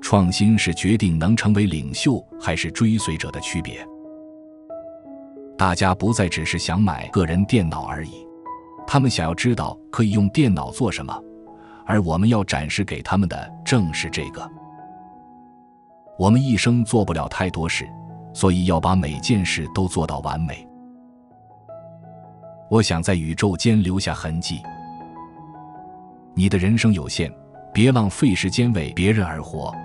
创新是决定能成为领袖还是追随者的区别。大家不再只是想买个人电脑而已，他们想要知道可以用电脑做什么，而我们要展示给他们的正是这个。我们一生做不了太多事，所以要把每件事都做到完美。我想在宇宙间留下痕迹。你的人生有限，别浪费时间为别人而活。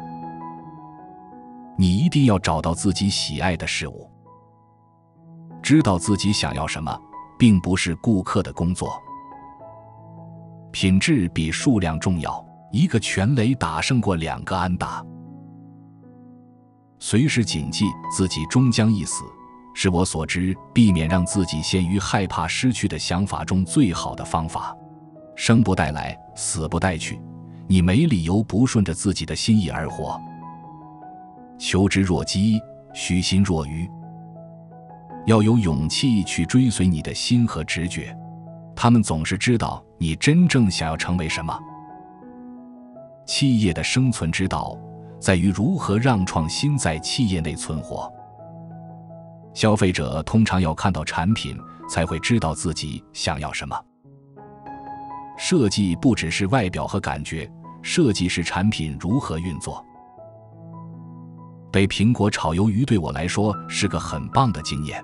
你一定要找到自己喜爱的事物，知道自己想要什么，并不是顾客的工作。品质比数量重要，一个全垒打胜过2个安打。随时谨记自己终将一死，是我所知避免让自己陷于害怕失去的想法中最好的方法。生不带来，死不带去，你没理由不顺着自己的心意而活。求知若饥，虚心若愚。要有勇气去追随你的心和直觉，他们总是知道你真正想要成为什么。企业的生存之道在于如何让创新在企业内存活。消费者通常要看到产品才会知道自己想要什么。设计不只是外表和感觉，设计是产品如何运作。被苹果炒鱿鱼对我来说是个很棒的经验。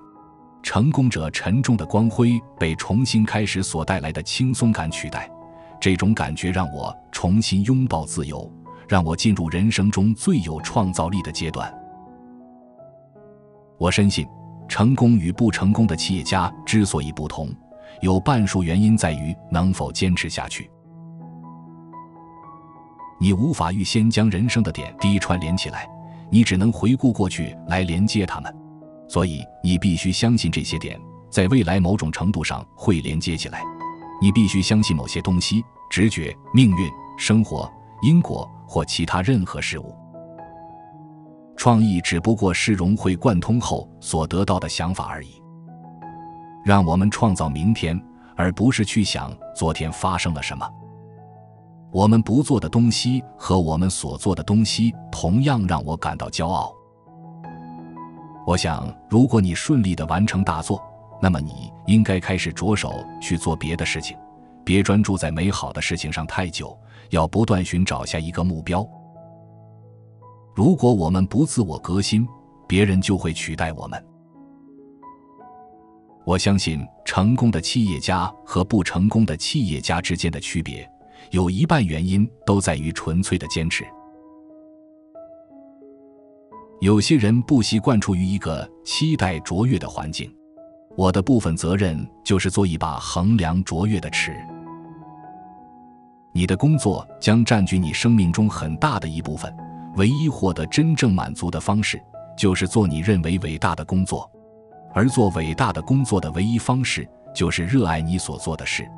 成功者沉重的光辉被重新开始所带来的轻松感取代，这种感觉让我重新拥抱自由，让我进入人生中最有创造力的阶段。我深信，成功与不成功的企业家之所以不同，有半数原因在于能否坚持下去。你无法预先将人生的点滴串联起来，你只能回顾过去来连接它们，所以你必须相信这些点在未来某种程度上会连接起来。你必须相信某些东西，直觉、命运、生活、因果或其他任何事物。创意只不过是融会贯通后所得到的想法而已。让我们创造明天，而不是去想昨天发生了什么。我们不做的东西和我们所做的东西同样让我感到骄傲。我想，如果你顺利地完成大作，那么你应该开始着手去做别的事情，别专注在美好的事情上太久，要不断寻找下一个目标。如果我们不自我革新，别人就会取代我们。我相信成功的企业家和不成功的企业家之间的区别，有一半原因都在于纯粹的坚持。有些人不习惯处于一个期待卓越的环境，我的部分责任就是做一把衡量卓越的尺。你的工作将占据你生命中很大的一部分，唯一获得真正满足的方式，就是做你认为伟大的工作。而做伟大的工作的唯一方式，就是热爱你所做的事。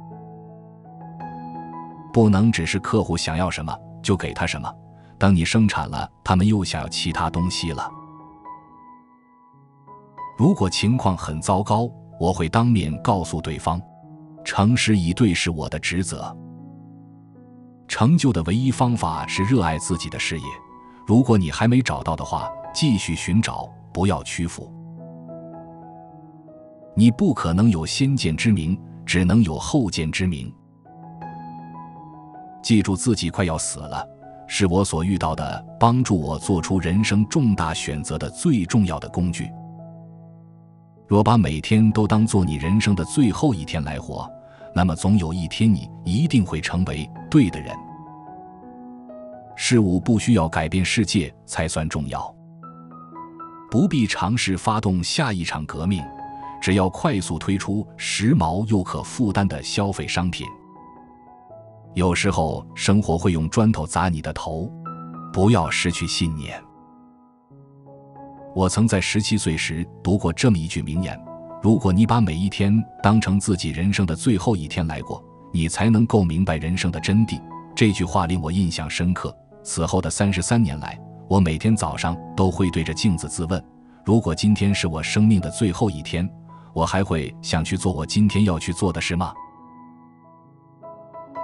不能只是客户想要什么就给他什么，当你生产了，他们又想要其他东西了。如果情况很糟糕，我会当面告诉对方，诚实以对是我的职责。成就的唯一方法是热爱自己的事业，如果你还没找到的话，继续寻找，不要屈服。你不可能有先见之明，只能有后见之明。记住自己快要死了，是我所遇到的帮助我做出人生重大选择的最重要的工具。若把每天都当作你人生的最后一天来活，那么总有一天你一定会成为对的人。事物不需要改变世界才算重要，不必尝试发动下一场革命，只要快速推出时髦又可负担的消费商品。有时候生活会用砖头砸你的头，不要失去信念。我曾在17岁时读过这么一句名言，如果你把每一天当成自己人生的最后一天来过，你才能够明白人生的真谛。这句话令我印象深刻。此后的33年来，我每天早上都会对着镜子自问，如果今天是我生命的最后一天，我还会想去做我今天要去做的事吗？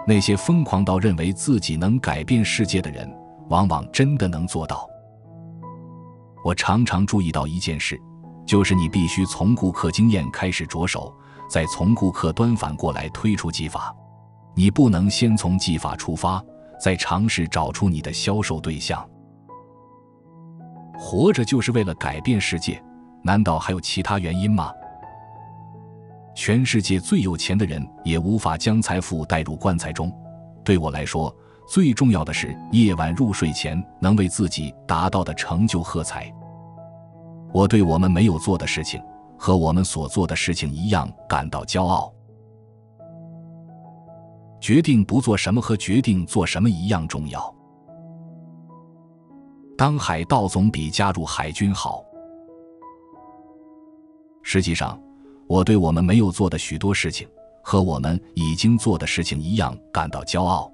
那些疯狂到认为自己能改变世界的人，往往真的能做到。我常常注意到一件事，就是你必须从顾客经验开始着手，再从顾客端反过来推出技法。你不能先从技法出发，再尝试找出你的销售对象。活着就是为了改变世界，难道还有其他原因吗？全世界最有钱的人也无法将财富带入棺材中。对我来说，最重要的是夜晚入睡前能为自己达到的成就喝彩。我对我们没有做的事情和我们所做的事情一样感到骄傲。决定不做什么和决定做什么一样重要。当海盗总比加入海军好。实际上，我对我们没有做的许多事情和我们已经做的事情一样感到骄傲。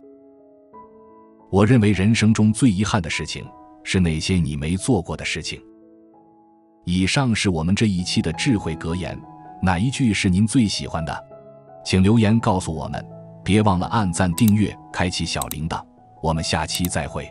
我认为人生中最遗憾的事情是那些你没做过的事情。以上是我们这一期的智慧格言，哪一句是您最喜欢的？请留言告诉我们，别忘了按赞订阅，开启小铃铛，我们下期再会。